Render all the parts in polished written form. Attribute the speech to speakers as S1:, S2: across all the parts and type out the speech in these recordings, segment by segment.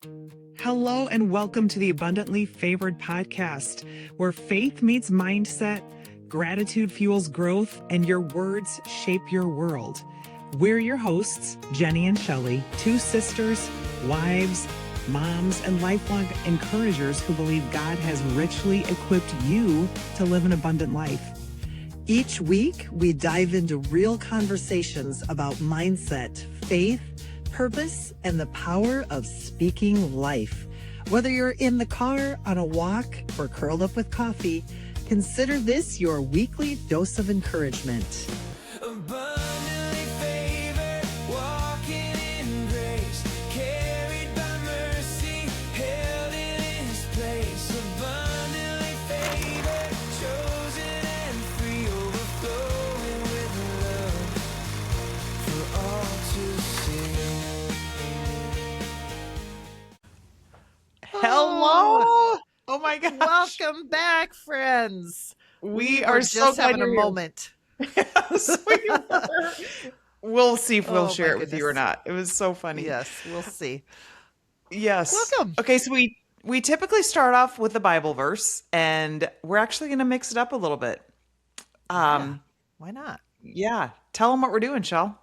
S1: Hello and welcome to the Abundantly Favored podcast, where faith meets mindset, gratitude fuels growth, and your words shape your world. We're your hosts, Jenny and Shelley, two sisters, wives, moms, and lifelong encouragers who believe God has richly equipped you to live an abundant life.
S2: Each week, we dive into real conversations about mindset, faith, purpose, and the power of speaking life. Whether you're in the car, on a walk, or curled up with coffee, consider this your weekly dose of encouragement.
S3: Abundantly favored, walking in grace, carried by mercy, held in His place. Abundantly favored, chosen and free, overflowing with love for all to see.
S4: Hello. Oh my gosh.
S5: Welcome back, friends.
S4: We
S5: were
S4: are so
S5: just
S4: glad
S5: having a
S4: you're here.
S5: moment.
S4: Yes, we were. We'll see if we'll
S5: Oh,
S4: share
S5: my
S4: it with you or
S5: goodness.
S4: not. It was so funny.
S5: Yes, we'll see.
S4: Yes.
S5: Welcome.
S4: Okay, so we typically start off with the Bible verse, and we're actually going to mix it up a little bit.
S5: Why not?
S4: Yeah. Tell them what we're doing, Shell.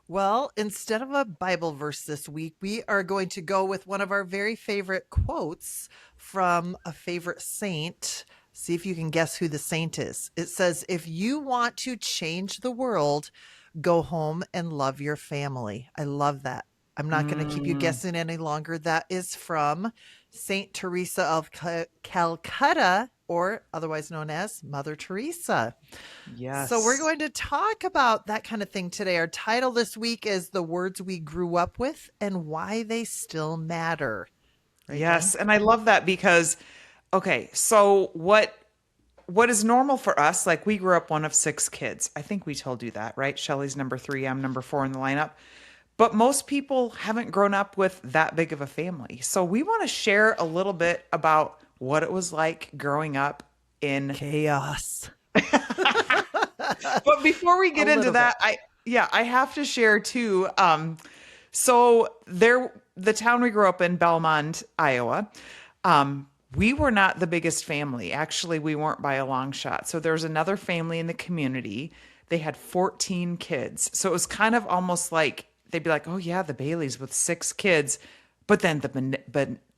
S5: Well, instead of a Bible verse this week, we are going to go with one of our very favorite quotes from a favorite saint. See if you can guess who the saint is. It says, "If you want to change the world, go home and love your family." I love that. I'm not going to keep you guessing any longer. That is from Saint Teresa of Calcutta, or otherwise known as Mother Teresa.
S4: Yes.
S5: So we're going to talk about that kind of thing today. Our title this week is The Words We Grew Up With and Why They Still Matter. Right,
S4: Yes, and I love that because, okay, so what is normal for us, like we grew up one of 6 kids. I think we told you that, right? Shelly's number 3, I'm number 4 in the lineup. But most people haven't grown up with that big of a family. So we want to share a little bit about what it was like growing up in
S5: Chaos.
S4: But before we get
S5: A
S4: into
S5: little
S4: that, I have to share too. So the town we grew up in, Belmont, Iowa, we were not the biggest family. Actually, we weren't by a long shot. So there was another family in the community. They had 14 kids. So it was kind of almost like they'd be like, "Oh yeah, the Baileys with 6 kids," but then the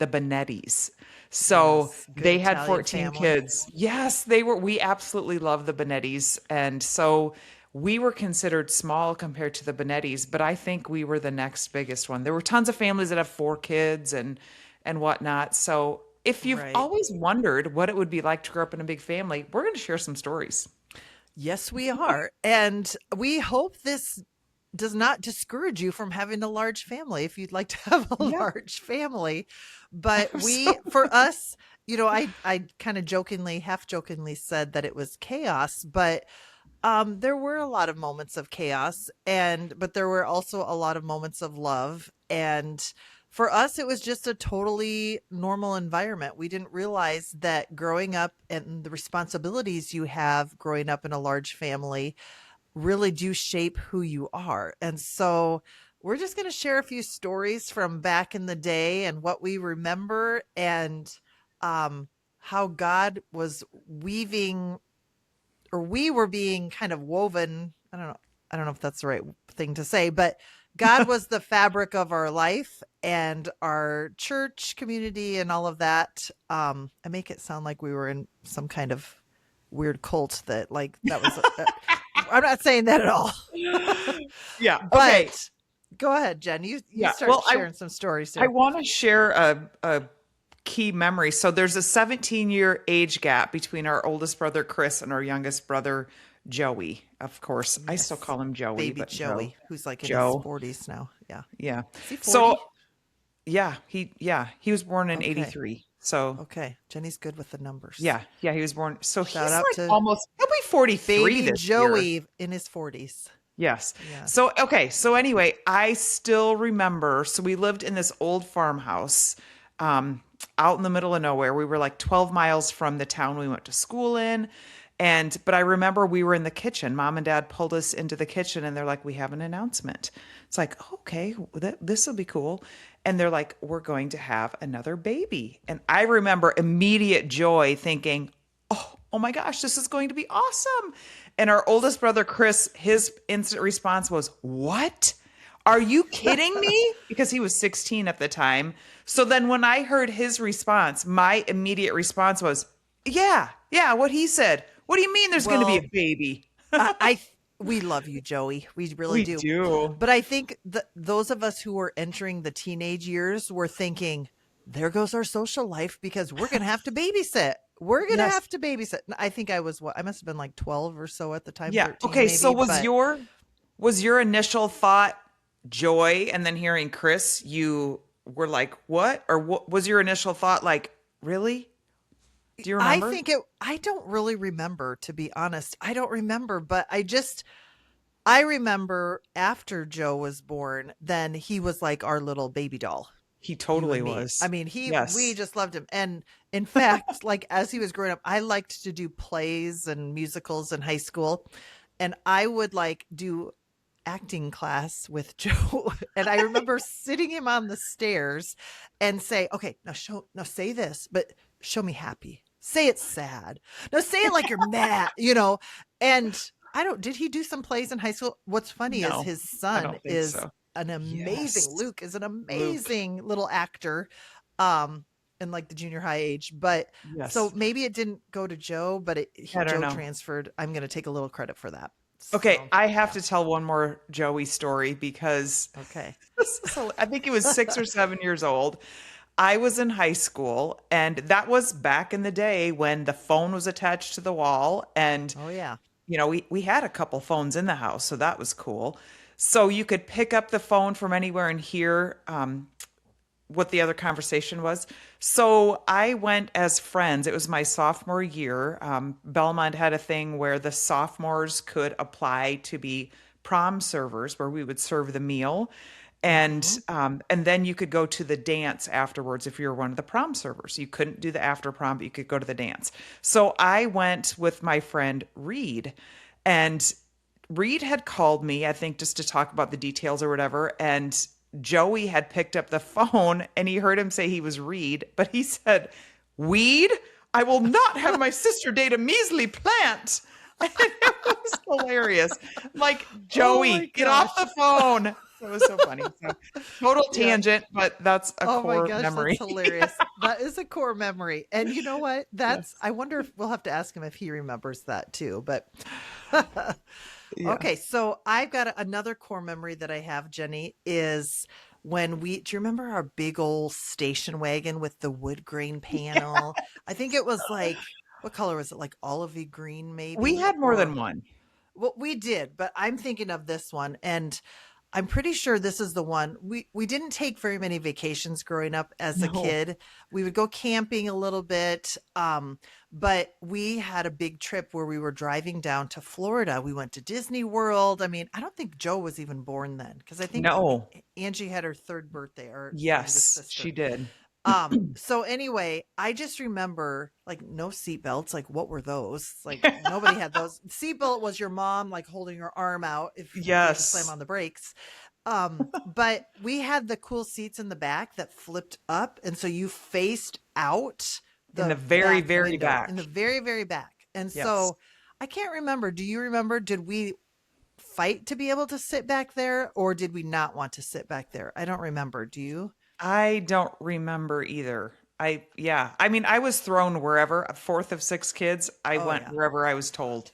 S4: Benettis. So
S5: Yes, good
S4: they had
S5: Italian
S4: 14
S5: family.
S4: kids. Yes, they were. We absolutely love the Benettis. And so we were considered small compared to the Benettis, but I think we were the next biggest one. There were tons of families that have 4 kids and whatnot. So if you've
S5: Right.
S4: always wondered what it would be like to grow up in a big family, we're going to share some stories.
S5: Yes, we are. And we hope this does not discourage you from having a large family if you'd like to have a
S4: Yeah.
S5: large family. But
S4: So-
S5: for us, I kind of half jokingly said that it was chaos, but there were a lot of moments of chaos, but there were also a lot of moments of love. And for us, it was just a totally normal environment. We didn't realize that growing up and the responsibilities you have growing up in a large family really do shape who you are. And so we're just going to share a few stories from back in the day and what we remember, and how God was weaving, or we were being kind of woven. I don't know if that's the right thing to say, but God was the fabric of our life and our church community and all of that. I make it sound like we were in some kind of weird cult that was. I'm not saying that at all.
S4: Yeah.
S5: But
S4: Okay.
S5: go ahead, Jen. You
S4: Yeah,
S5: start
S4: well,
S5: sharing some stories
S4: I
S5: here.
S4: want to share a key memory. So there's a 17-year age gap between our oldest brother, Chris, and our youngest brother, Joey. Of course, I still
S5: Yes.
S4: call him Joey.
S5: Baby
S4: but
S5: Joey, who's like in
S4: Joe.
S5: his 40s now. Yeah.
S4: Yeah.
S5: Is he 40?
S4: So yeah, he was born in
S5: Okay.
S4: 83. So
S5: Okay. Jenny's good with the numbers.
S4: yeah, he was born. So
S5: Shout
S4: he's
S5: out
S4: like
S5: to
S4: he'll be 43
S5: Baby
S4: this year.
S5: Joey in his 40s.
S4: Yes.
S5: Yeah.
S4: So, okay. So anyway, I still remember, so we lived in this old farmhouse, out in the middle of nowhere. We were like 12 miles from the town we went to school in. But I remember we were in the kitchen. Mom and Dad pulled us into the kitchen and they're like, we have an announcement. It's like, okay, this will be cool. And they're like, we're going to have another baby. And I remember immediate joy thinking, oh my gosh, this is going to be awesome. And our oldest brother, Chris, his instant response was, what? Are you kidding me? Because he was 16 at the time. So then when I heard his response, my immediate response was, yeah, what he said. What do you mean there's going to be a baby?
S5: We love you, Joey. We really
S4: We
S5: do.
S4: do.
S5: But I think those of us who were entering the teenage years were thinking, there goes our social life because we're going to have to babysit. We're going to
S4: Yes.
S5: have to babysit. I think I was I must have been like 12 or so at the time.
S4: Yeah.
S5: 13
S4: Okay. So
S5: maybe, but
S4: was your initial thought joy, and then hearing Chris, you were like, what? Or what was your initial thought like, really? Do you remember?
S5: I don't really remember, to be honest. I don't remember, but I remember after Joe was born, then he was like our little baby doll.
S4: He
S5: You
S4: totally
S5: and me.
S4: was.
S5: I mean,
S4: Yes.
S5: we just loved him. And in fact, like as he was growing up, I liked to do plays and musicals in high school. And I would like do acting class with Joe. And I remember sitting him on the stairs and say, okay, now say this, but show me happy. Say it sad. No, say it like you're mad, And did he do some plays in high school? What's funny
S4: No,
S5: is his
S4: I
S5: son
S4: don't think
S5: is
S4: so.
S5: an amazing,
S4: Yes.
S5: Luke is an amazing little actor, in like the junior high age. But
S4: Yes.
S5: so maybe it didn't go to Joe, but
S4: I don't
S5: Joe
S4: know.
S5: transferred. I'm going to take a little credit for that.
S4: Okay,
S5: So,
S4: I have to tell one more Joey story because
S5: okay.
S4: I think he was 6 or 7 years old. I was in high school, and that was back in the day when the phone was attached to the wall. And,
S5: Oh yeah.
S4: we had a couple phones in the house, so that was cool. So you could pick up the phone from anywhere and hear what the other conversation was. So I went as friends. It was my sophomore year. Belmont had a thing where the sophomores could apply to be prom servers, where we would serve the meal. And then you could go to the dance afterwards if you were one of the prom servers. You couldn't do the after prom, but you could go to the dance. So I went with my friend Reed, and Reed had called me, I think, just to talk about the details or whatever. And Joey had picked up the phone and he heard him say he was Reed, but he said, "Weed? I will not have my sister date a measly plant." And it was hilarious. I'm like, Joey,
S5: my
S4: get off the phone. It was so funny. So, total
S5: Yeah.
S4: tangent, but that's a
S5: Oh
S4: core
S5: my gosh,
S4: memory.
S5: that's hilarious. That is a core memory. And you know what? I wonder if we'll have to ask him if he remembers that too. But
S4: Yeah.
S5: okay, so I've got another core memory that I have, Jenny, is when do you remember our big old station wagon with the wood grain panel? I think it was like, what color was it? Like olivey green, maybe?
S4: We had more
S5: Or-
S4: than one.
S5: Well, we did, but I'm thinking of this one, and I'm pretty sure this is the one. We didn't take very many vacations growing up as a
S4: No.
S5: kid. We would go camping a little bit, but we had a big trip where we were driving down to Florida. We went to Disney World. I mean, I don't think Joe was even born then, because I think
S4: No.
S5: Angie had her third birthday. Our youngest
S4: Yes,
S5: sister.
S4: she did.
S5: So anyway, I just remember like no seatbelts. Like what were those? Like nobody had those. Seatbelt was your mom like holding her arm out if you had to
S4: Yes.
S5: slam on the brakes. But we had the cool seats in the back that flipped up, and so you faced out
S4: In the very,
S5: back
S4: very
S5: window,
S4: back.
S5: in the very, very back. And
S4: Yes.
S5: so I can't remember. Do you remember? Did we fight to be able to sit back there, or did we not want to sit back there? I don't remember. Do you?
S4: I don't remember either. I mean, I was thrown wherever. A fourth of 6 kids, I
S5: Oh,
S4: went
S5: yeah.
S4: wherever I was told.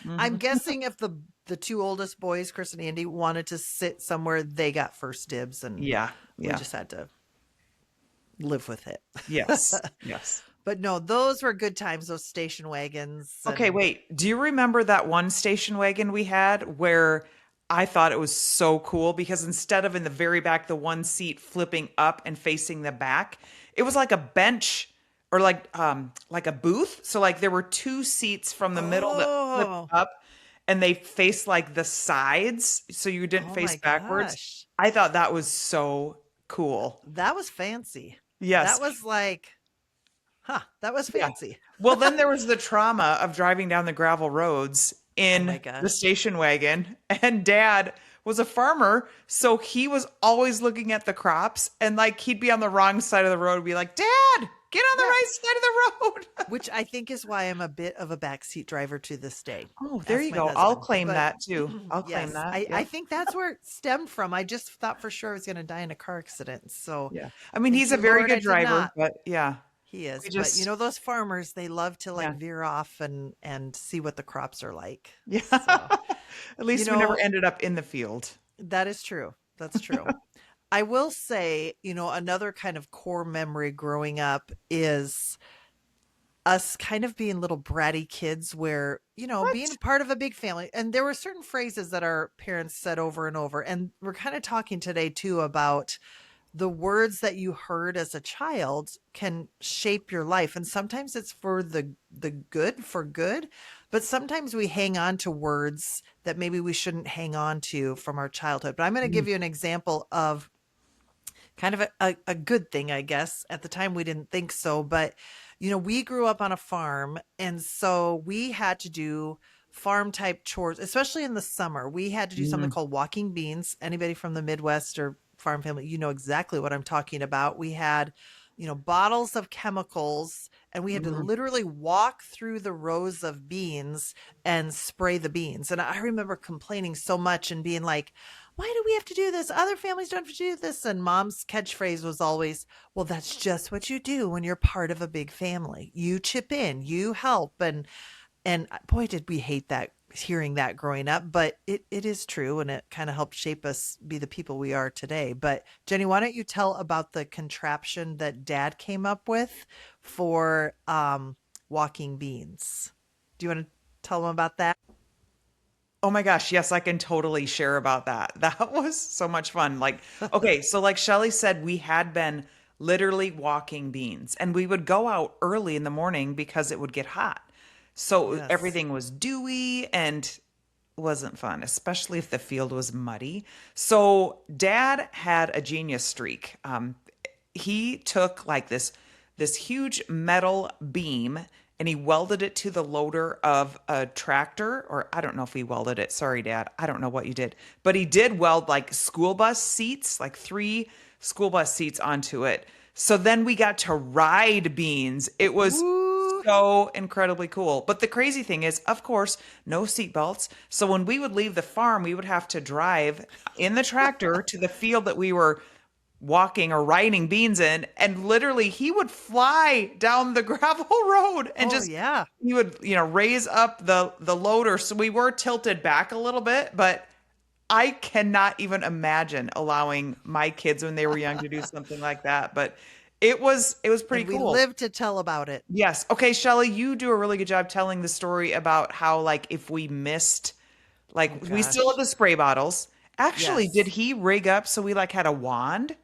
S5: I'm guessing if the two oldest boys, Chris and Andy, wanted to sit somewhere, they got first dibs, and
S4: Yeah,
S5: we
S4: yeah,
S5: just had to live with it.
S4: yes, yes.
S5: But no, those were good times. Those station wagons.
S4: Okay,
S5: and-
S4: wait. Do you remember that one station wagon we had where I thought it was so cool because instead of in the very back, the one seat flipping up and facing the back, it was like a bench or like a booth. So like there were 2 seats from the middle that
S5: Oh.
S4: flipped up and they faced like the sides so you didn't
S5: Oh
S4: face
S5: my
S4: backwards.
S5: gosh.
S4: I thought that was so cool.
S5: That was fancy.
S4: Yes.
S5: That was like Huh, that was
S4: Yeah.
S5: fancy.
S4: Well, then there was the trauma of driving down the gravel roads
S5: Oh my
S4: in the
S5: gosh.
S4: station wagon. And dad was a farmer. So he was always looking at the crops and like he'd be on the wrong side of the road and be like, Dad, get on the
S5: Yeah.
S4: right side of the road.
S5: Which I think is why I'm a bit of a backseat driver to this day.
S4: Oh, there
S5: Ask
S4: you
S5: my
S4: go. I'll
S5: husband.
S4: claim
S5: But
S4: that too. I'll claim
S5: yes,
S4: that.
S5: I
S4: Yep.
S5: think that's where it stemmed from. I just thought for sure I was going to die in a car accident. So
S4: Yeah. I mean,
S5: thank
S4: he's a
S5: you,
S4: very
S5: Lord, I
S4: good
S5: did
S4: driver,
S5: not.
S4: but yeah,
S5: He is.
S4: we
S5: But you
S4: just,
S5: know, those farmers, they love to like
S4: yeah.
S5: veer off and see what the crops are like.
S4: Yeah.
S5: So,
S4: At
S5: you
S4: least we never
S5: know,
S4: ended up in the field.
S5: that is true. That's true. I will say, you know, another kind of core memory growing up is us kind of being little bratty kids where, you know, being
S4: What?
S5: part of a big family. And there were certain phrases that our parents said over and over. And we're kind of talking today too about the words that you heard as a child can shape your life. And sometimes it's for the good, for good, but sometimes we hang on to words that maybe we shouldn't hang on to from our childhood. But I'm going to
S4: Mm.
S5: give you an example of kind of a good thing, I guess. At the time, we didn't think so, but you know, we grew up on a farm, and so we had to do farm type chores, especially in the summer. We had to do something
S4: Mm.
S5: called walking beans. Anybody from the Midwest or farm family, you know exactly what I'm talking about. We had, you know, bottles of chemicals, and we had to
S4: Mm.
S5: literally walk through the rows of beans and spray the beans. And I remember complaining so much and being like, why do we have to do this? Other families don't have to do this. And mom's catchphrase was always, well, that's just what you do when you're part of a big family. You chip in, you help. And boy, did we hate that, hearing that growing up, but it is true. And it kind of helped shape us be the people we are today. But Jenny, why don't you tell about the contraption that dad came up with for walking beans? Do you want to tell them about that?
S4: Oh my gosh, yes, I can totally share about that. That was so much fun. Like, okay, so like Shelly said, we had been literally walking beans and we would go out early in the morning because it would get hot. So
S5: Yes.
S4: everything was dewy and wasn't fun, especially if the field was muddy. So dad had a genius streak. He took like this huge metal beam and he welded it to the loader of a tractor, or I don't know if he welded it. Sorry, Dad. I don't know what you did. But he did weld like school bus seats, like 3 school bus seats onto it. So then we got to ride beans. It was
S5: Ooh.
S4: so incredibly cool. But the crazy thing is, of course, no seatbelts. So when we would leave the farm, we would have to drive in the tractor to the field that we were walking or riding beans in, and literally he would fly down the gravel road and
S5: Oh
S4: just
S5: yeah.
S4: he would, you know, raise up the loader. So we were tilted back a little bit, but I cannot even imagine allowing my kids when they were young to do something like that. But it was pretty
S5: And we
S4: cool.
S5: live to tell about it.
S4: Yes. Okay, Shelly, you do a really good job telling the story about how like if we missed,
S5: Oh
S4: like we still
S5: gosh.
S4: had the spray bottles. Actually, did
S5: Yes.
S4: he rig up so we like had a wand?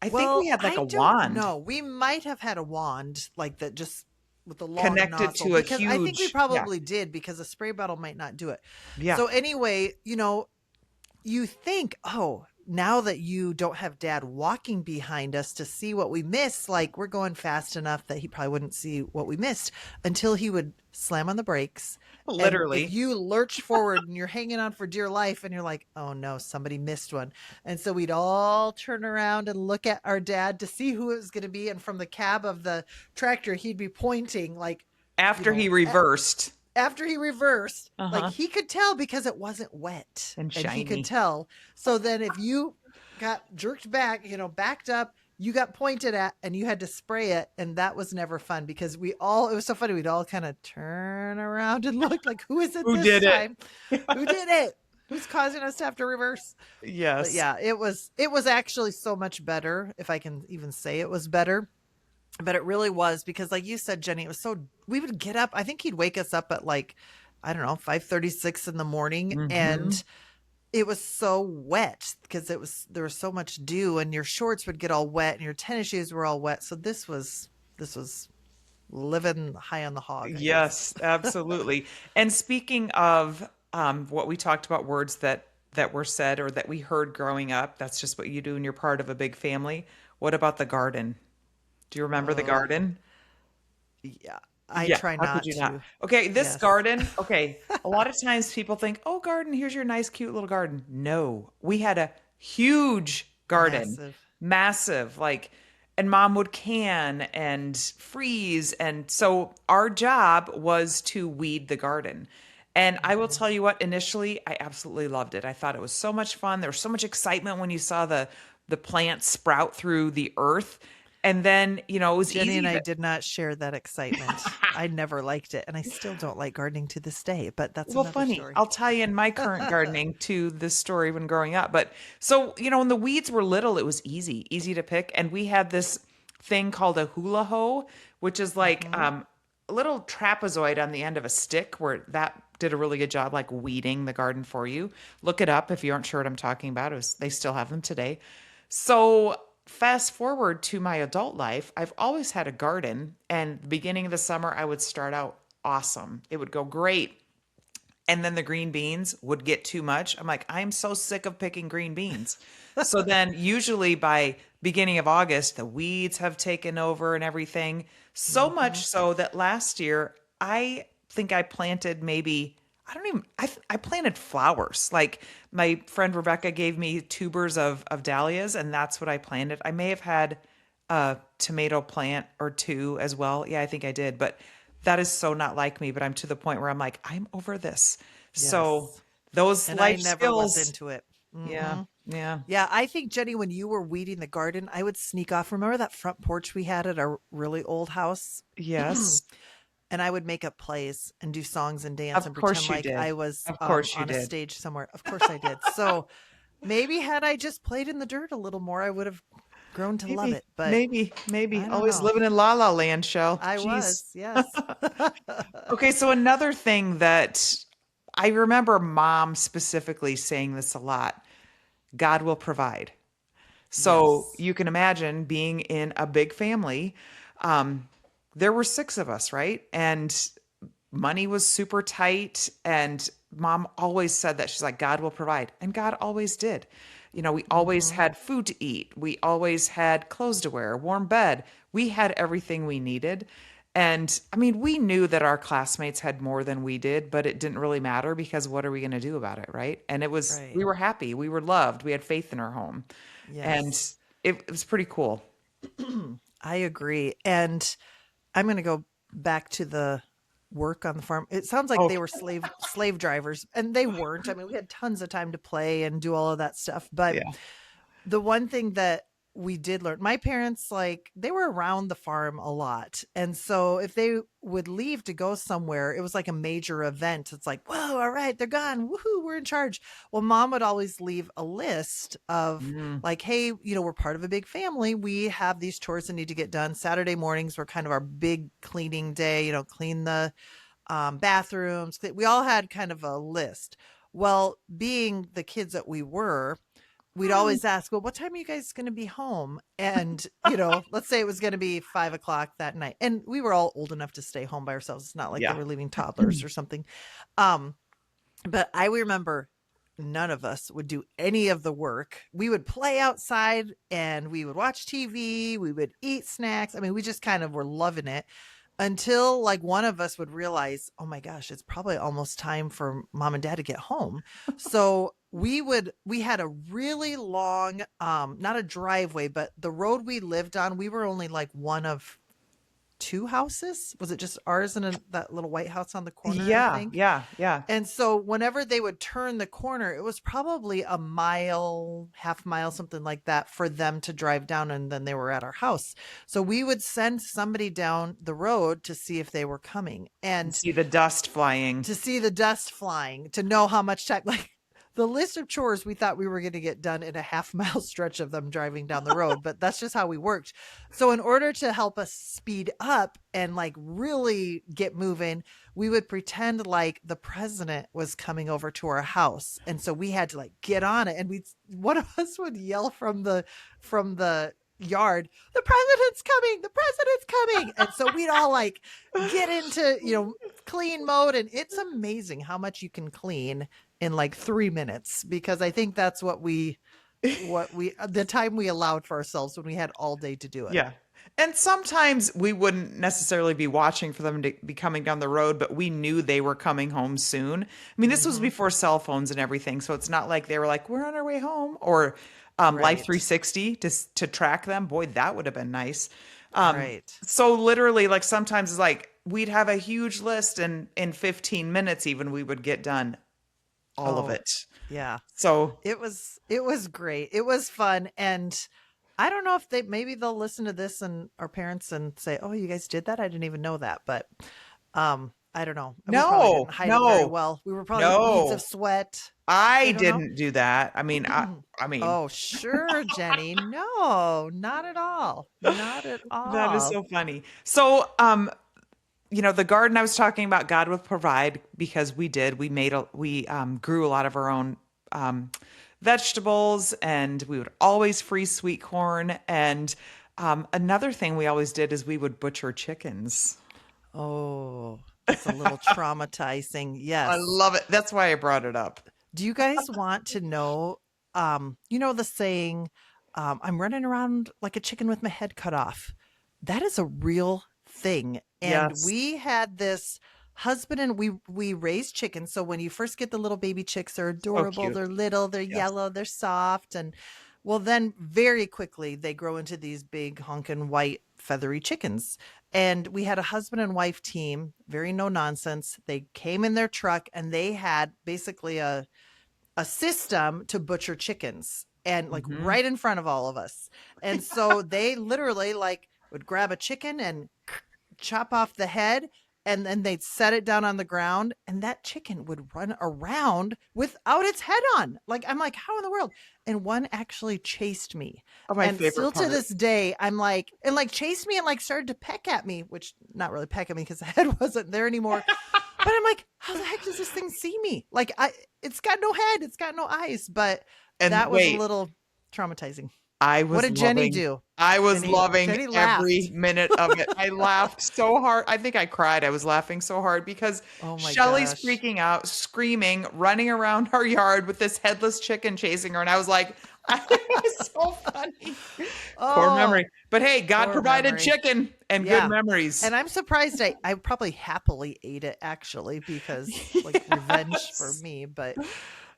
S4: I think we
S5: Well,
S4: had like
S5: I
S4: a
S5: don't
S4: wand
S5: know. We might have had a wand like that, just with a long
S4: connected
S5: nozzle,
S4: to a
S5: because I think we
S4: huge, yeah,
S5: probably did, because a spray bottle might not do it.
S4: yeah.
S5: So anyway, you know, you think, oh, now that you don't have dad walking behind us to see what we missed, like we're going fast enough that he probably wouldn't see what we missed, until he would slam on the brakes. And if
S4: Literally.
S5: you lurch forward and you're hanging on for dear life and you're like, oh no, somebody missed one. And so we'd all turn around and look at our dad to see who it was going to be. And from the cab of the tractor, he'd be pointing like, you
S4: After he
S5: know,
S4: reversed.
S5: after he reversed, like
S4: Uh-huh.
S5: he could tell because it wasn't wet
S4: And
S5: and he could
S4: shiny.
S5: tell. So then if you got jerked back, you know, backed up, you got pointed at and you had to spray it. And that was never fun, because it was so funny. We'd all kind of turn around and look like, who is it
S4: Who
S5: this
S4: did it?
S5: time? Who did it? Who's causing us to have to reverse? But
S4: Yes.
S5: yeah, it was actually so much better, if I can even say it was better. But it really was, because like you said, Jenny, it was so, we would get up. I think he'd wake us up at like, I don't know, 5:36 in the morning.
S4: Hmm.
S5: And it was so wet because there was so much dew, and your shorts would get all wet and your tennis shoes were all wet. So this was living high on the hog, I guess.
S4: Yes, absolutely. And speaking of what we talked about, words that were said or that we heard growing up, that's just what you do when you're part of a big family. What about the garden? Do you remember the
S5: Oh,
S4: garden?
S5: Yeah. I
S4: Yeah,
S5: try
S4: how could
S5: not
S4: you not?
S5: to.
S4: Okay, this
S5: Yes.
S4: garden, okay, a lot of times people think, "Oh, garden, here's your nice cute little garden." No, we had a huge garden,
S5: Massive.
S4: massive, like, and mom would can and freeze, and so our job was to weed the garden. And I will
S5: Mhm.
S4: tell you what, initially I absolutely loved it. I thought it was so much fun. There was so much excitement when you saw the plants sprout through the earth. And then, it was
S5: Jenny and
S4: easy
S5: I
S4: to
S5: did not share that excitement. I never liked it, and I still don't like gardening to this day, but that's
S4: Well,
S5: another
S4: funny.
S5: story.
S4: I'll tie in my current gardening to this story when growing up. But so, when the weeds were little, it was easy to pick. And we had this thing called a hula hoe, which is like
S5: Hmm.
S4: a little trapezoid on the end of a stick where that did a really good job, like weeding the garden for you. Look it up if you aren't sure what I'm talking about. They still have them today. So, fast forward to my adult life, I've always had a garden. And the beginning of the summer, I would start out awesome. It would go great, and then the green beans would get too much. I'm like, I'm so sick of picking green beans. So then usually by beginning of August, the weeds have taken over and everything. So
S5: Hmm.
S4: much so that last year I think I planted maybe I don't even I planted flowers. Like my friend Rebecca gave me tubers of dahlias, and that's what I planted. I may have had a tomato plant or two as well. Yeah, I think I did. But that is so not like me. But I'm to the point where I'm like, I'm over this. So
S5: Yes.
S4: those
S5: And I
S4: life
S5: never was
S4: skills,
S5: into it.
S4: yeah,
S5: Hmm.
S4: yeah,
S5: Yeah, I think, Jenny, when you were weeding the garden, I would sneak off. Remember that front porch we had at our really old house?
S4: yes,
S5: And I would make up plays and do songs and dance
S4: of
S5: and pretend
S4: course you
S5: like
S4: did.
S5: I was
S4: Of course you
S5: on a
S4: did.
S5: stage somewhere. Of course I did. So maybe had I just played in the dirt a little more, I would have grown to love
S4: Maybe,
S5: it. But
S4: maybe.
S5: I don't
S4: Always
S5: know.
S4: living in La La Land, Shell.
S5: I
S4: Jeez.
S5: was, yes.
S4: Okay, so another thing that I remember mom specifically saying this a lot, God will provide. So
S5: Yes.
S4: you can imagine being in a big family. Um, there were six of us, right? And money was super tight. And mom always said that she's like, God will provide. And God always did. We always
S5: Hmm.
S4: had food to eat. We always had clothes to wear, a warm bed. We had everything we needed. And I mean, we knew that our classmates had more than we did, but it didn't really matter because what are we going to do about it, right? And
S5: Right.
S4: we were happy. We were loved. We had faith in our home. And
S5: Yes.
S4: it was pretty cool.
S5: I agree. And I'm going to go back to the work on the farm. It sounds like
S4: Oh,
S5: they were slave drivers, and they weren't. I mean, we had tons of time to play and do all of that stuff. But
S4: yeah.
S5: the one thing that we did learn, my parents, like, they were around the farm a lot. And so if they would leave to go somewhere, it was like a major event. It's like, whoa, all right, they're gone. Woohoo, we're in charge. Well, mom would always leave a list of
S4: Mm,
S5: like, hey, we're part of a big family. We have these chores that need to get done. Saturday mornings were kind of our big cleaning day, clean the bathrooms. We all had kind of a list. Well, being the kids that we were, we'd
S4: mm.
S5: always ask, well, what time are you guys going to be home? And, let's say it was going to be 5 o'clock that night. And we were all old enough to stay home by ourselves. It's not like they
S4: Yeah.
S5: were leaving toddlers or something. Um, but I remember none of us would do any of the work. We would play outside and we would watch TV. We would eat snacks. I mean, we just kind of were loving it until like one of us would realize, oh my gosh, it's probably almost time for mom and dad to get home. So we had a really long, not a driveway, but the road we lived on, we were only like one of two houses. Was it just ours and that little white house on the corner, I
S4: Yeah.
S5: think?
S4: Yeah. Yeah.
S5: And so whenever they would turn the corner, it was probably a mile, half mile, something like that for them to drive down. And then they were at our house. So we would send somebody down the road to see if they were coming
S4: And
S5: and
S4: see the dust flying.
S5: to see the dust flying, to know how much time, like the list of chores we thought we were going to get done in a half-mile stretch of them driving down the road. But that's just how we worked. So in order to help us speed up and like really get moving, we would pretend like the president was coming over to our house. And so we had to like get on it. And one of us would yell from the yard, the president's coming, the president's coming. And so we'd all like get into, clean mode. And it's amazing how much you can clean in like 3 minutes, because I think that's the time we allowed for ourselves when we had all day to do it.
S4: Yeah. And sometimes we wouldn't necessarily be watching for them to be coming down the road, but we knew they were coming home soon. I mean, this was
S5: Mm-hmm.
S4: before cell phones and everything, so it's not like they were like, "We're on our way home," or Life
S5: Right.
S4: 360 to track them. Boy, that would have been nice.
S5: Right.
S4: So literally, like sometimes it's like we'd have a huge list, and in 15 minutes, even we would get done all of
S5: Oh,
S4: it.
S5: yeah.
S4: So
S5: It was great. It was fun. And I don't know if maybe they'll listen to this and our parents and say, "Oh, you guys did that? I didn't even know that." But I don't know. We probably
S4: no,
S5: didn't hide it very
S4: no,
S5: well. We were probably beads of
S4: no.
S5: sweat.
S4: I
S5: They don't know.
S4: didn't do that. I mean, I mean,
S5: Oh, sure, Jenny. No, not at all. Not at
S4: that is
S5: all.
S4: so funny. So, the garden I was talking about, God would provide because we did. We grew a lot of our own vegetables, and we would always freeze sweet corn. And another thing we always did is we would butcher chickens.
S5: Oh, that's a little traumatizing.
S4: I
S5: Yes.
S4: love it. That's why I brought it up.
S5: Do you guys want to know, the saying, I'm running around like a chicken with my head cut off? That is a real thing. And
S4: Yes.
S5: we had this husband and we raised chickens. So when you first get the little baby chicks, they're
S4: So
S5: adorable,
S4: cute.
S5: they're little, they're
S4: Yes.
S5: yellow, they're soft. And well, then very quickly they grow into these big honkin' white feathery chickens. And we had a husband and wife team, very no nonsense. They came in their truck and they had basically a system to butcher chickens and like
S4: Hmm.
S5: right in front of all of us. And so they literally like would grab a chicken and chop off the head and then they'd set it down on the ground and that chicken would run around without its head on. Like I'm like, how in the world? And one actually chased me.
S4: Oh, my
S5: And
S4: favorite
S5: still to
S4: part.
S5: this day, I'm like, and like chased me and like started to peck at me, which not really peck at me because the head wasn't there anymore. But I'm like, how the heck does this thing see me? Like it's got no head, it's got no eyes. But
S4: And
S5: that was a
S4: wait,
S5: little traumatizing.
S4: I
S5: What
S4: was
S5: did Jenny
S4: loving
S5: do?
S4: I was loving
S5: Jenny
S4: every
S5: laughed.
S4: minute of it. I laughed so hard. I think I cried. I was laughing so hard because
S5: Oh my
S4: Shelly's
S5: gosh.
S4: freaking out, screaming, running around our yard with this headless chicken chasing her. And I was like, it was so funny. Core
S5: Oh,
S4: memory. But hey, God
S5: core
S4: provided
S5: memory.
S4: chicken and good
S5: Yeah.
S4: memories.
S5: And I'm surprised I probably happily ate it actually because like revenge for
S4: Yes.
S5: me, but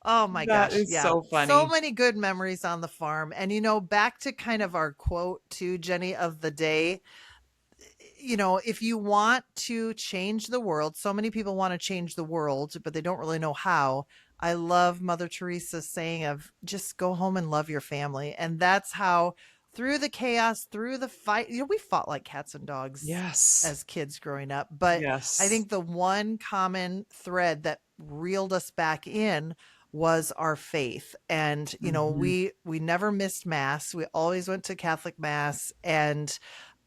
S5: oh my
S4: That
S5: gosh,
S4: is
S5: yeah.
S4: so
S5: So
S4: funny.
S5: many good memories on the farm. And back to kind of our quote to Jenny of the day, if you want to change the world, so many people want to change the world, but they don't really know how. I love Mother Teresa's saying of just go home and love your family. And that's how, through the chaos, through the fight, we fought like cats and dogs
S4: Yes.
S5: as kids growing up. But I
S4: Yes.
S5: think the one common thread that reeled us back in was our faith. And,
S4: Hmm.
S5: we never missed mass. We always went to Catholic mass and,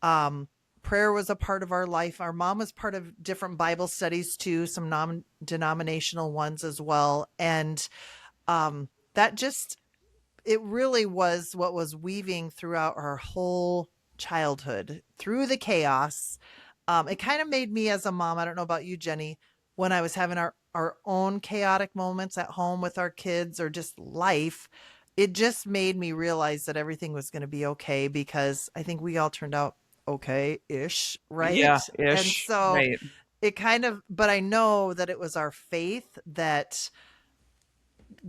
S5: um, prayer was a part of our life. Our mom was part of different Bible studies too, some non-denominational ones as well. And that just it really was what was weaving throughout our whole childhood through the chaos. It kind of made me as a mom, I don't know about you, Jenny, when I was having our own chaotic moments at home with our kids or just life, it just made me realize that everything was going to be okay because I think we all turned out okay ish,
S4: Yeah,
S5: right? And
S4: ish.
S5: so
S4: Right.
S5: it kind of, but I know that it was our faith that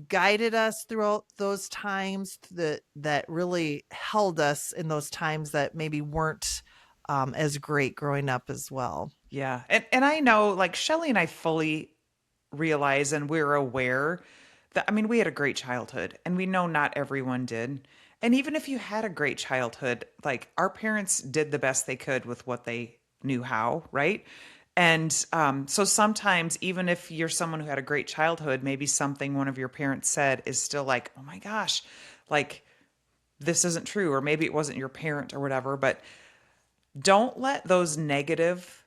S5: guided us throughout those times that really held us in those times that maybe weren't as great growing up as well.
S4: Yeah. And I know like Shelly and I fully realize and we're aware that I mean we had a great childhood and we know not everyone did. And even if you had a great childhood, like our parents did the best they could with what they knew how, right? And so sometimes, even if you're someone who had a great childhood, maybe something one of your parents said is still like, oh my gosh, like this isn't true, or maybe it wasn't your parent or whatever. But don't let those negative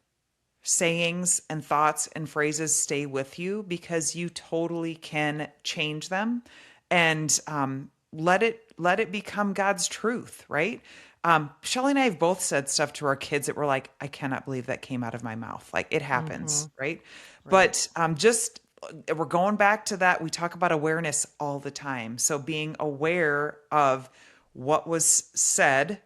S4: sayings and thoughts and phrases stay with you because you totally can change them and let it become God's truth, right? Shelly and I have both said stuff to our kids that were like, I cannot believe that came out of my mouth. Like it
S5: Hmm.
S4: happens, right?
S5: Right.
S4: But just we're going back to that. We talk about awareness all the time. So being aware of what was said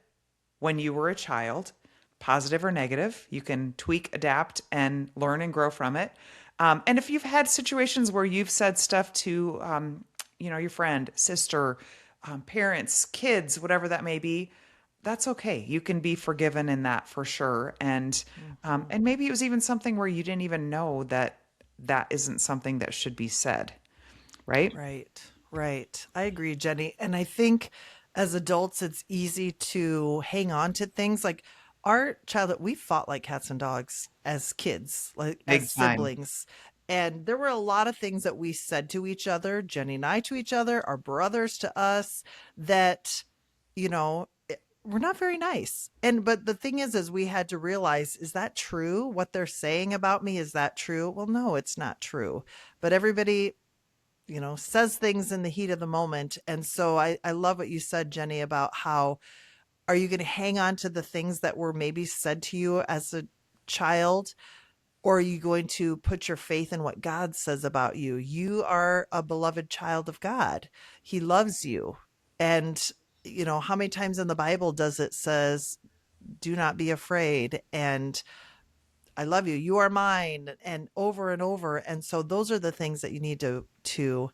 S4: when you were a child, positive or negative. You can tweak, adapt, and learn and grow from it. And if you've had situations where you've said stuff to, your friend, sister, parents, kids, whatever that may be, that's okay. You can be forgiven in that for sure. And maybe it was even something where you didn't even know that that isn't something that should be said, right?
S5: Right, right. I agree, Jenny. And I think as adults, it's easy to hang on to things like our childhood. We fought like cats and dogs as kids, like as
S4: Big time.
S5: siblings. And there were a lot of things that we said to each other, Jenny and I to each other, our brothers to us, that, were not very nice. But the thing is we had to realize, is that true? What they're saying about me, is that true? Well, no, it's not true. But everybody says things in the heat of the moment. And so I love what you said, Jenny, about how are you going to hang on to the things that were maybe said to you as a child, or are you going to put your faith in what God says about you? You are a beloved child of God. He loves you. And, how many times in the Bible does it says, do not be afraid, and I love you, you are mine, and over and over. And so those are the things that you need to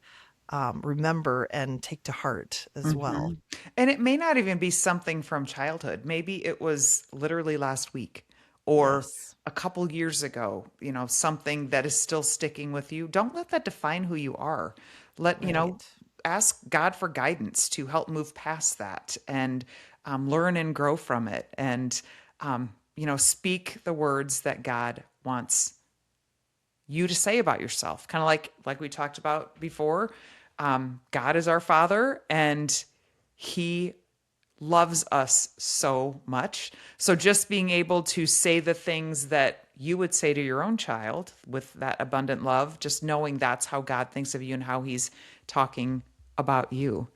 S5: remember and take to heart as well.
S4: And it may not even be something from childhood. Maybe it was literally last week or
S5: Yes.
S4: a couple years ago, something that is still sticking with you. Don't let that define who you are.
S5: Right.
S4: Ask God for guidance to help move past that and learn and grow from it. And, speak the words that God wants you to say about yourself. Kind of like we talked about before. God is our Father, and He loves us so much. So just being able to say the things that you would say to your own child with that abundant love, just knowing that's how God thinks of you and how He's talking about you.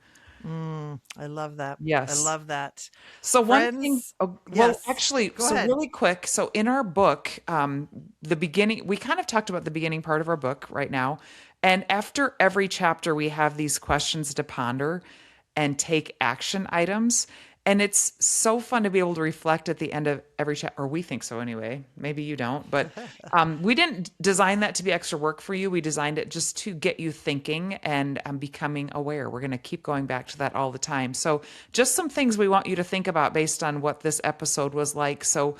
S5: I love that. I
S4: Yes.
S5: love that.
S4: So one thing,
S5: Friends,
S4: well,
S5: yes.
S4: actually,
S5: Go
S4: so
S5: ahead.
S4: really quick. So in our book, the beginning, we kind of talked about the beginning part of our book right now. And after every chapter, we have these questions to ponder and take action items. And it's so fun to be able to reflect at the end of every chapter, or we think so anyway. Maybe you don't, but we didn't design that to be extra work for you. We designed it just to get you thinking and becoming aware. We're going to keep going back to that all the time. So just some things we want you to think about based on what this episode was like. So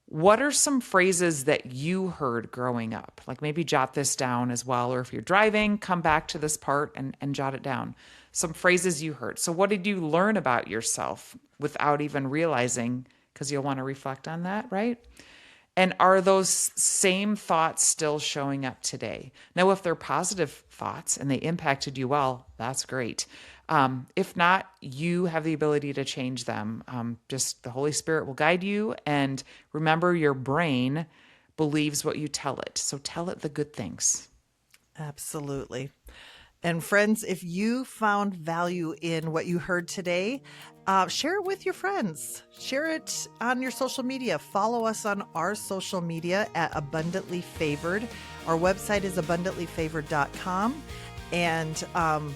S4: what are some phrases that you heard growing up? Like maybe jot this down as well. Or if you're driving, come back to this part and jot it down. Some phrases you heard. So what did you learn about yourself without even realizing? Because you'll want to reflect on that, right? And are those same thoughts still showing up today? Now, if they're positive thoughts and they impacted you well, that's great. If not, you have the ability to change them. Just the Holy Spirit will guide you. And remember, your brain believes what you tell it. So tell it the good things.
S5: Absolutely. And friends, if you found value in what you heard today, share it with your friends. Share it on your social media. Follow us on our social media at Abundantly Favored. Our website is abundantlyfavored.com. And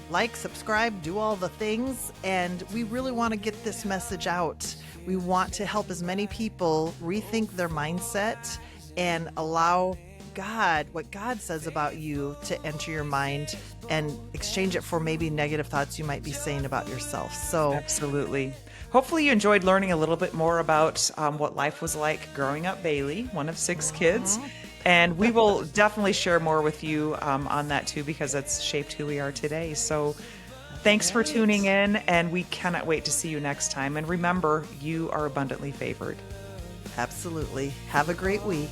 S5: like, subscribe, do all the things. And we really want to get this message out. We want to help as many people rethink their mindset and allow God, what God says about you, to enter your mind and exchange it for maybe negative thoughts you might be saying about yourself. So
S4: Absolutely. Hopefully you enjoyed learning a little bit more about what life was like growing up Bailey, one of 6 kids. And we will definitely share more with you on that too, because it's shaped who we are today. So thanks for tuning in, and we cannot wait to see you next time. And remember, you are abundantly favored.
S5: absolutely. Have a great week.